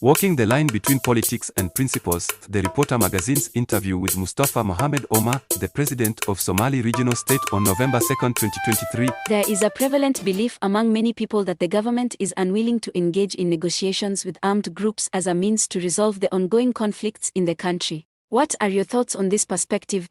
Walking the line between politics and principles, the Reporter magazine's interview with Mustafa Mohamed Omar, the president of Somali Regional State on November 2, 2023. There is a prevalent belief among many people that the government is unwilling to engage in negotiations with armed groups as a means to resolve the ongoing conflicts in the country. What are your thoughts on this perspective?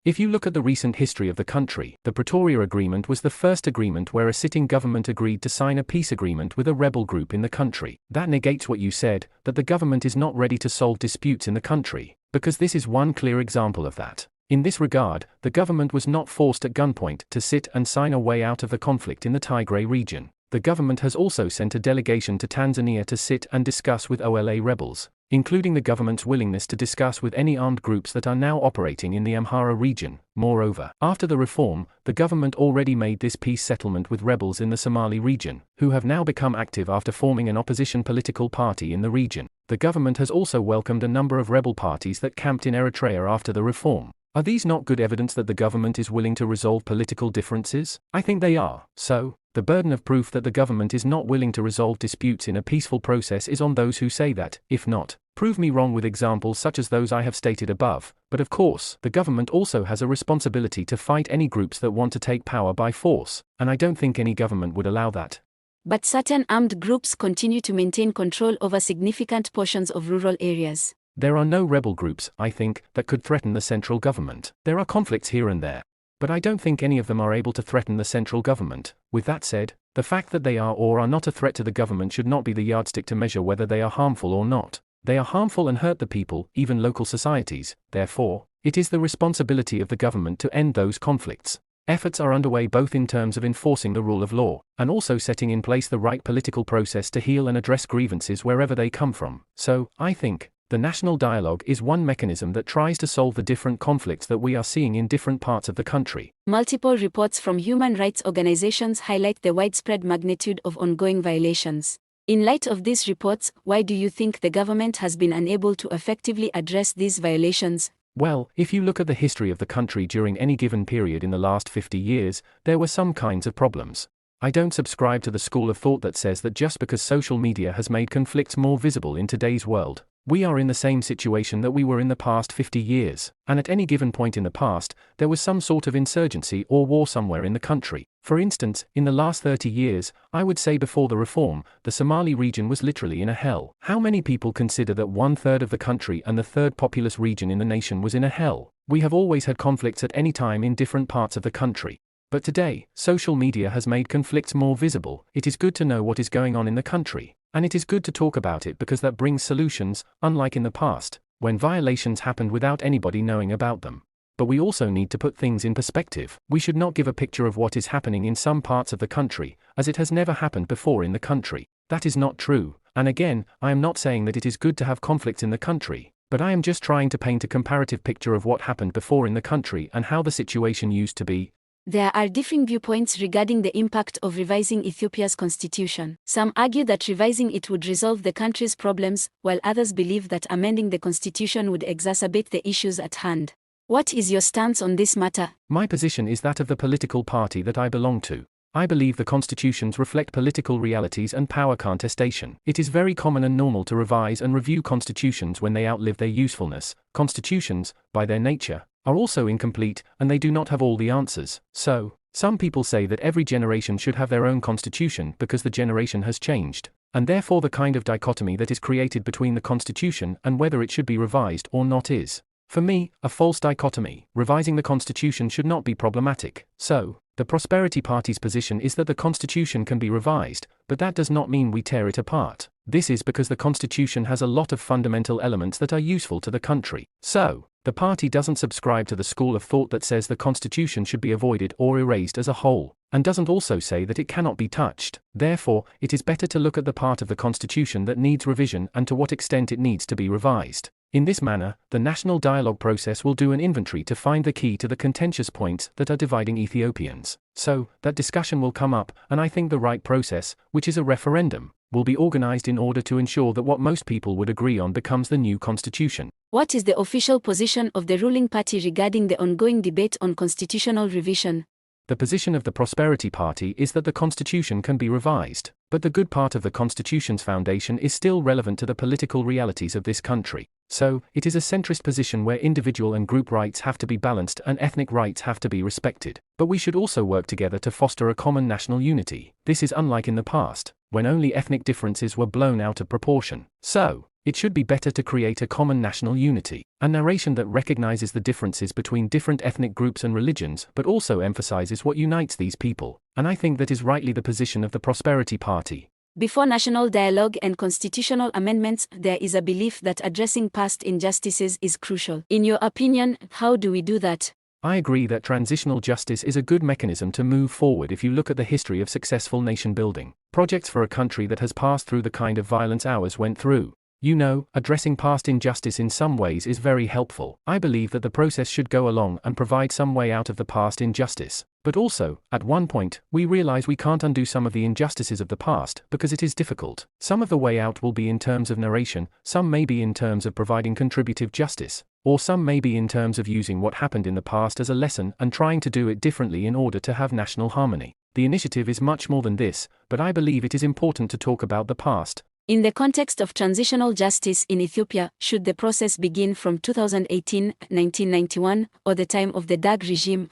If you look at the recent history of the country, the Pretoria Agreement was the first agreement where a sitting government agreed to sign a peace agreement with a rebel group in the country. That negates what you said, that the government is not ready to solve disputes in the country, because this is one clear example of that. In this regard, the government was not forced at gunpoint to sit and sign a way out of the conflict in the Tigray region. The government has also sent a delegation to Tanzania to sit and discuss with OLA rebels, including the government's willingness to discuss with any armed groups that are now operating in the Amhara region. Moreover, after the reform, the government already made this peace settlement with rebels in the Somali region, who have now become active after forming an opposition political party in the region. The government has also welcomed a number of rebel parties that camped in Eritrea after the reform. Are these not good evidence that the government is willing to resolve political differences? I think they are. So, the burden of proof that the government is not willing to resolve disputes in a peaceful process is on those who say that. If not, prove me wrong with examples such as those I have stated above. But of course, the government also has a responsibility to fight any groups that want to take power by force, and I don't think any government would allow that. But certain armed groups continue to maintain control over significant portions of rural areas. There are no rebel groups, I think, that could threaten the central government. There are conflicts here and there, but I don't think any of them are able to threaten the central government. With that said, the fact that they are or are not a threat to the government should not be the yardstick to measure whether they are harmful or not. They are harmful and hurt the people, even local societies. Therefore, it is the responsibility of the government to end those conflicts. Efforts are underway both in terms of enforcing the rule of law, and also setting in place the right political process to heal and address grievances wherever they come from. So, I think, the national dialogue is one mechanism that tries to solve the different conflicts that we are seeing in different parts of the country. Multiple reports from human rights organizations highlight the widespread magnitude of ongoing violations. In light of these reports, why do you think the government has been unable to effectively address these violations? Well, if you look at the history of the country during any given period in the last 50 years, there were some kinds of problems. I don't subscribe to the school of thought that says that just because social media has made conflicts more visible in today's world, we are in the same situation that we were in the past 50 years, and at any given point in the past, there was some sort of insurgency or war somewhere in the country. For instance, in the last 30 years, I would say before the reform, the Somali region was literally in a hell. How many people consider that 1/3 of the country and the third populous region in the nation was in a hell? We have always had conflicts at any time in different parts of the country. But today, social media has made conflicts more visible. It is good to know what is going on in the country, and it is good to talk about it because that brings solutions, unlike in the past, when violations happened without anybody knowing about them. But we also need to put things in perspective. We should not give a picture of what is happening in some parts of the country, as it has never happened before in the country. That is not true, and again, I am not saying that it is good to have conflicts in the country, but I am just trying to paint a comparative picture of what happened before in the country and how the situation used to be. There are differing viewpoints regarding the impact of revising Ethiopia's constitution. Some argue that revising it would resolve the country's problems, while others believe that amending the constitution would exacerbate the issues at hand. What is your stance on this matter? My position is that of the political party that I belong to. I believe the constitutions reflect political realities and power contestation. It is very common and normal to revise and review constitutions when they outlive their usefulness. Constitutions, by their nature, are also incomplete, and they do not have all the answers. So, some people say that every generation should have their own constitution because the generation has changed, and therefore the kind of dichotomy that is created between the constitution and whether it should be revised or not is, for me, a false dichotomy. Revising the constitution should not be problematic. So, the Prosperity Party's position is that the constitution can be revised, but that does not mean we tear it apart. This is because the constitution has a lot of fundamental elements that are useful to the country. So, the party doesn't subscribe to the school of thought that says the constitution should be avoided or erased as a whole, and doesn't also say that it cannot be touched. Therefore, it is better to look at the part of the constitution that needs revision and to what extent it needs to be revised. In this manner, the national dialogue process will do an inventory to find the key to the contentious points that are dividing Ethiopians. So, that discussion will come up, and I think the right process, which is a referendum, will be organized in order to ensure that what most people would agree on becomes the new constitution. What is the official position of the ruling party regarding the ongoing debate on constitutional revision? The position of the Prosperity Party is that the constitution can be revised, but the good part of the constitution's foundation is still relevant to the political realities of this country. So, it is a centrist position where individual and group rights have to be balanced and ethnic rights have to be respected. But we should also work together to foster a common national unity. This is unlike in the past, when only ethnic differences were blown out of proportion. So, it should be better to create a common national unity, a narration that recognizes the differences between different ethnic groups and religions but also emphasizes what unites these people, and I think that is rightly the position of the Prosperity Party. Before national dialogue and constitutional amendments, there is a belief that addressing past injustices is crucial. In your opinion, how do we do that? I agree that transitional justice is a good mechanism to move forward if you look at the history of successful nation building projects for a country that has passed through the kind of violence ours went through. You know, addressing past injustice in some ways is very helpful. I believe that the process should go along and provide some way out of the past injustice. But also, at one point, we realize we can't undo some of the injustices of the past because it is difficult. Some of the way out will be in terms of narration, some may be in terms of providing contributive justice, or some may be in terms of using what happened in the past as a lesson and trying to do it differently in order to have national harmony. The initiative is much more than this, but I believe it is important to talk about the past. In the context of transitional justice in Ethiopia, should the process begin from 2018, 1991, or the time of the Darg regime?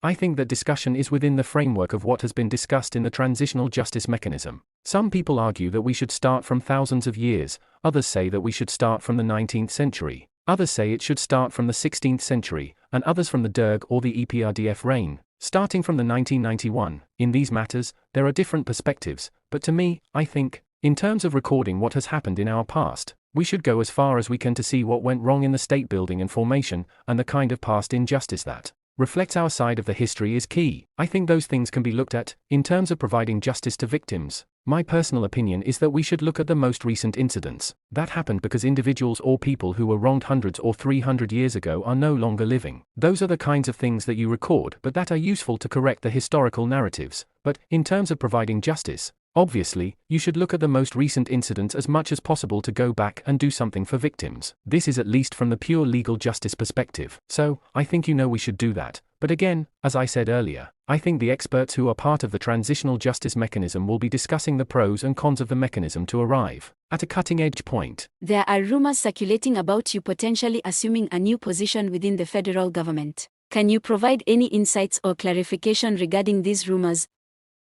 I think that discussion is within the framework of what has been discussed in the transitional justice mechanism. Some people argue that we should start from thousands of years, others say that we should start from the 19th century, others say it should start from the 16th century, and others from the Derg or the EPRDF reign, starting from the 1991. In these matters, there are different perspectives, but to me, I think, in terms of recording what has happened in our past, we should go as far as we can to see what went wrong in the state building and formation, and the kind of past injustice that reflects our side of the history is key. I think those things can be looked at, in terms of providing justice to victims. My personal opinion is that we should look at the most recent incidents that happened because individuals or people who were wronged hundreds or 300 years ago are no longer living. Those are the kinds of things that you record but that are useful to correct the historical narratives. But, in terms of providing justice, obviously, you should look at the most recent incidents as much as possible to go back and do something for victims. This is at least from the pure legal justice perspective. So, I think we should do that. But again, as I said earlier, I think the experts who are part of the transitional justice mechanism will be discussing the pros and cons of the mechanism to arrive at a cutting-edge point. There are rumors circulating about you potentially assuming a new position within the federal government. Can you provide any insights or clarification regarding these rumors?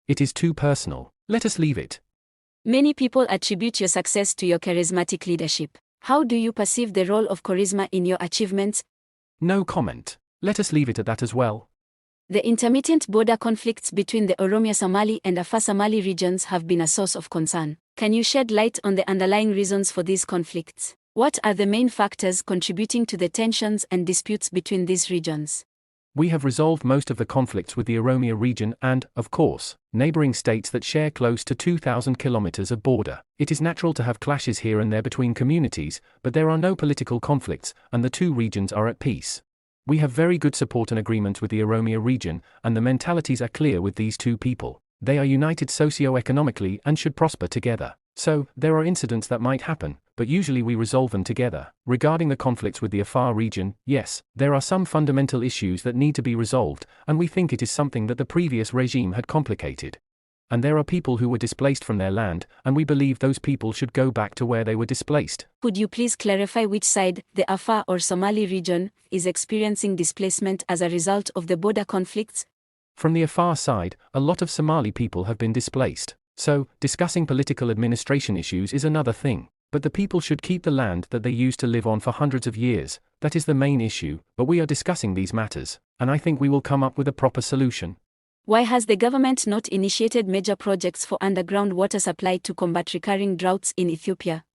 It is too personal. Let us leave it. Many people attribute your success to your charismatic leadership. How do you perceive the role of charisma in your achievements? No comment. Let us leave it at that as well. The intermittent border conflicts between the Oromia Somali and Afar Somali regions have been a source of concern. Can you shed light on the underlying reasons for these conflicts? What are the main factors contributing to the tensions and disputes between these regions? We have resolved most of the conflicts with the Oromia region and, of course, neighboring states that share close to 2,000 kilometers of border. It is natural to have clashes here and there between communities, but there are no political conflicts, and the two regions are at peace. We have very good support and agreement with the Oromia region, and the mentalities are clear with these two people. They are united socio-economically and should prosper together. So, there are incidents that might happen, but usually we resolve them together. Regarding the conflicts with the Afar region, yes, there are some fundamental issues that need to be resolved, and we think it is something that the previous regime had complicated. And there are people who were displaced from their land, and we believe those people should go back to where they were displaced. Could you please clarify which side, the Afar or Somali region, is experiencing displacement as a result of the border conflicts? From the Afar side, a lot of Somali people have been displaced. So, discussing political administration issues is another thing. But the people should keep the land that they used to live on for hundreds of years. That is the main issue, but we are discussing these matters, and I think we will come up with a proper solution. Why has the government not initiated major projects for underground water supply to combat recurring droughts in Ethiopia?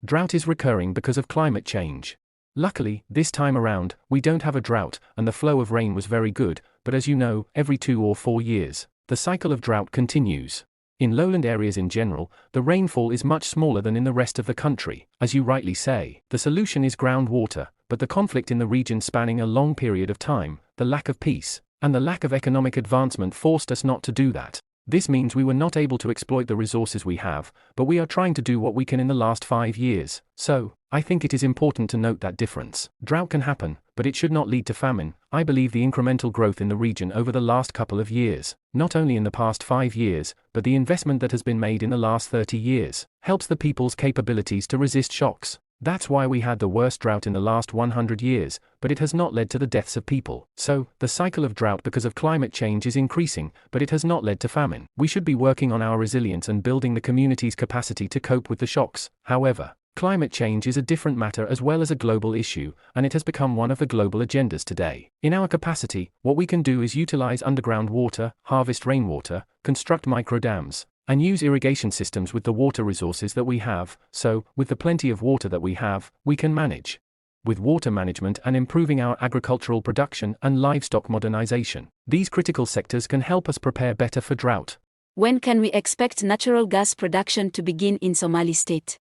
Drought is recurring because of climate change. Luckily, this time around, we don't have a drought, and the flow of rain was very good, but as you know, every 2 or 4 years, the cycle of drought continues. In lowland areas in general, the rainfall is much smaller than in the rest of the country. As you rightly say, the solution is groundwater, but the conflict in the region spanning a long period of time, the lack of peace, and the lack of economic advancement forced us not to do that. This means we were not able to exploit the resources we have, but we are trying to do what we can in the last 5 years. So, I think it is important to note that difference. Drought can happen, but it should not lead to famine. I believe the incremental growth in the region over the last couple of years, not only in the past 5 years, but the investment that has been made in the last 30 years, helps the people's capabilities to resist shocks. That's why we had the worst drought in the last 100 years, but it has not led to the deaths of people. So, the cycle of drought because of climate change is increasing, but it has not led to famine. We should be working on our resilience and building the community's capacity to cope with the shocks. However, climate change is a different matter as well as a global issue, and it has become one of the global agendas today. In our capacity, what we can do is utilize underground water, harvest rainwater, construct microdams, and use irrigation systems with the water resources that we have. So, with the plenty of water that we have, we can manage with water management and improving our agricultural production and livestock modernization. These critical sectors can help us prepare better for drought. When can we expect natural gas production to begin in Somali state?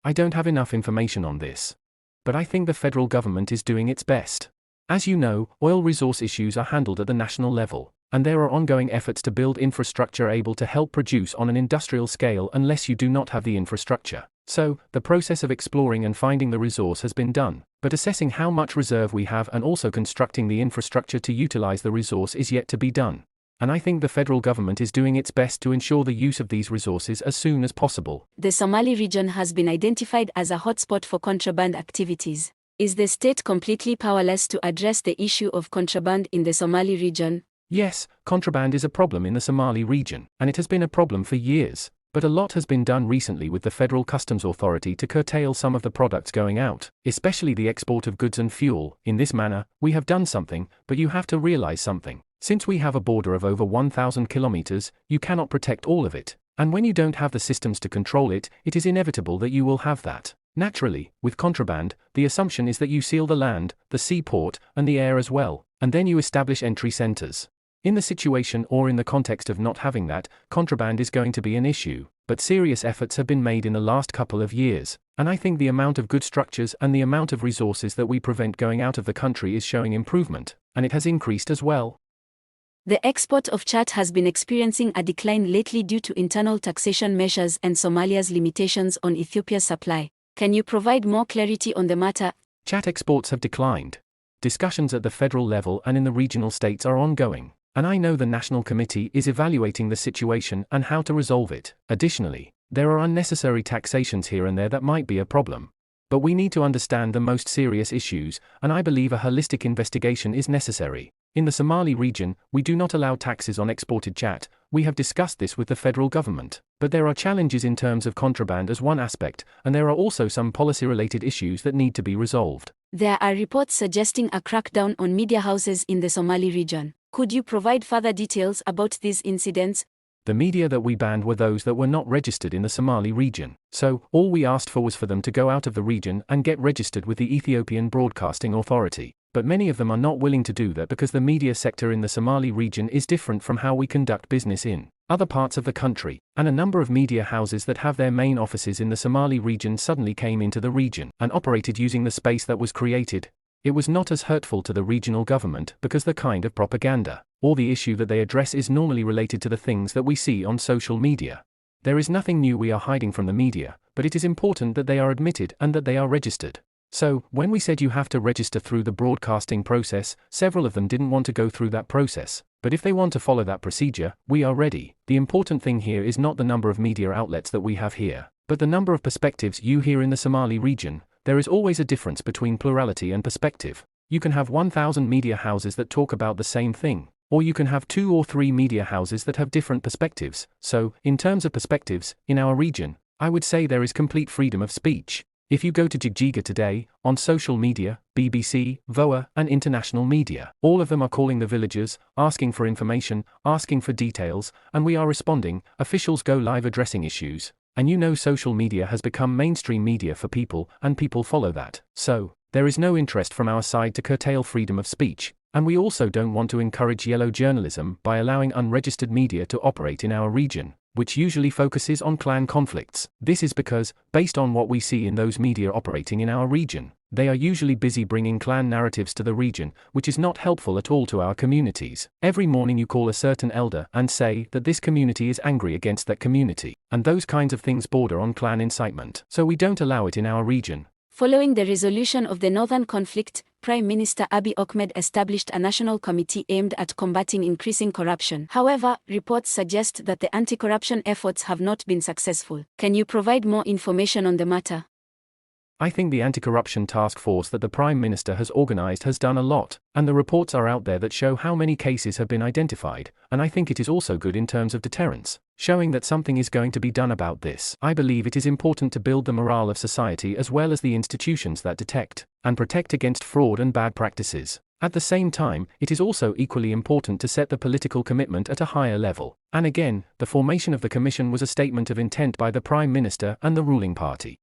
I don't have enough information on this, but I think the federal government is doing its best. As you know, oil resource issues are handled at the national level, and there are ongoing efforts to build infrastructure able to help produce on an industrial scale unless you do not have the infrastructure. So, the process of exploring and finding the resource has been done, but assessing how much reserve we have and also constructing the infrastructure to utilize the resource is yet to be done. And I think the federal government is doing its best to ensure the use of these resources as soon as possible. The Somali region has been identified as a hotspot for contraband activities. Is the state completely powerless to address the issue of contraband in the Somali region? Yes, contraband is a problem in the Somali region, and it has been a problem for years. But a lot has been done recently with the Federal Customs Authority to curtail some of the products going out, especially the export of goods and fuel. In this manner, we have done something, but you have to realize something. Since we have a border of over 1,000 kilometers, you cannot protect all of it. And when you don't have the systems to control it, it is inevitable that you will have that. Naturally, with contraband, the assumption is that you seal the land, the seaport, and the air as well, and then you establish entry centers. In the situation or in the context of not having that, contraband is going to be an issue, but serious efforts have been made in the last couple of years, and I think the amount of good structures and the amount of resources that we prevent going out of the country is showing improvement, and it has increased as well. The export of chat has been experiencing a decline lately due to internal taxation measures and Somalia's limitations on Ethiopia's supply. Can you provide more clarity on the matter? Chat exports have declined. Discussions at the federal level and in the regional states are ongoing. And I know the National Committee is evaluating the situation and how to resolve it. Additionally, there are unnecessary taxations here and there that might be a problem. But we need to understand the most serious issues, and I believe a holistic investigation is necessary. In the Somali region, we do not allow taxes on exported chat. We have discussed this with the federal government. But there are challenges in terms of contraband as one aspect, and there are also some policy-related issues that need to be resolved. There are reports suggesting a crackdown on media houses in the Somali region. Could you provide further details about these incidents? The media that we banned were those that were not registered in the Somali region. So, all we asked for was for them to go out of the region and get registered with the Ethiopian Broadcasting Authority. But many of them are not willing to do that because the media sector in the Somali region is different from how we conduct business in other parts of the country, and a number of media houses that have their main offices in the Somali region suddenly came into the region and operated using the space that was created. It was not as hurtful to the regional government because the kind of propaganda or the issue that they address is normally related to the things that we see on social media. There is nothing new we are hiding from the media, but it is important that they are admitted and that they are registered. So, when we said you have to register through the broadcasting process, several of them didn't want to go through that process. But if they want to follow that procedure, we are ready. The important thing here is not the number of media outlets that we have here, but the number of perspectives you hear in the Somali region. There is always a difference between plurality and perspective. You can have 1,000 media houses that talk about the same thing, or you can have 2 or 3 media houses that have different perspectives. So, in terms of perspectives, in our region, I would say there is complete freedom of speech. If you go to Jigjiga today, on social media, BBC, VOA, and international media, all of them are calling the villagers, asking for information, asking for details, and we are responding. Officials go live addressing issues. And you know social media has become mainstream media for people, and people follow that. So, there is no interest from our side to curtail freedom of speech, and we also don't want to encourage yellow journalism by allowing unregistered media to operate in our region, which usually focuses on clan conflicts. This is because, based on what we see in those media operating in our region, they are usually busy bringing clan narratives to the region, which is not helpful at all to our communities. Every morning you call a certain elder and say that this community is angry against that community, and those kinds of things border on clan incitement. So we don't allow it in our region. Following the resolution of the northern conflict, Prime Minister Abiy Ahmed established a national committee aimed at combating increasing corruption. However, reports suggest that the anti-corruption efforts have not been successful. Can you provide more information on the matter? I think the anti-corruption task force that the Prime Minister has organized has done a lot, and the reports are out there that show how many cases have been identified, and I think it is also good in terms of deterrence, showing that something is going to be done about this. I believe it is important to build the morale of society as well as the institutions that detect and protect against fraud and bad practices. At the same time, it is also equally important to set the political commitment at a higher level. And again, the formation of the commission was a statement of intent by the Prime Minister and the ruling party.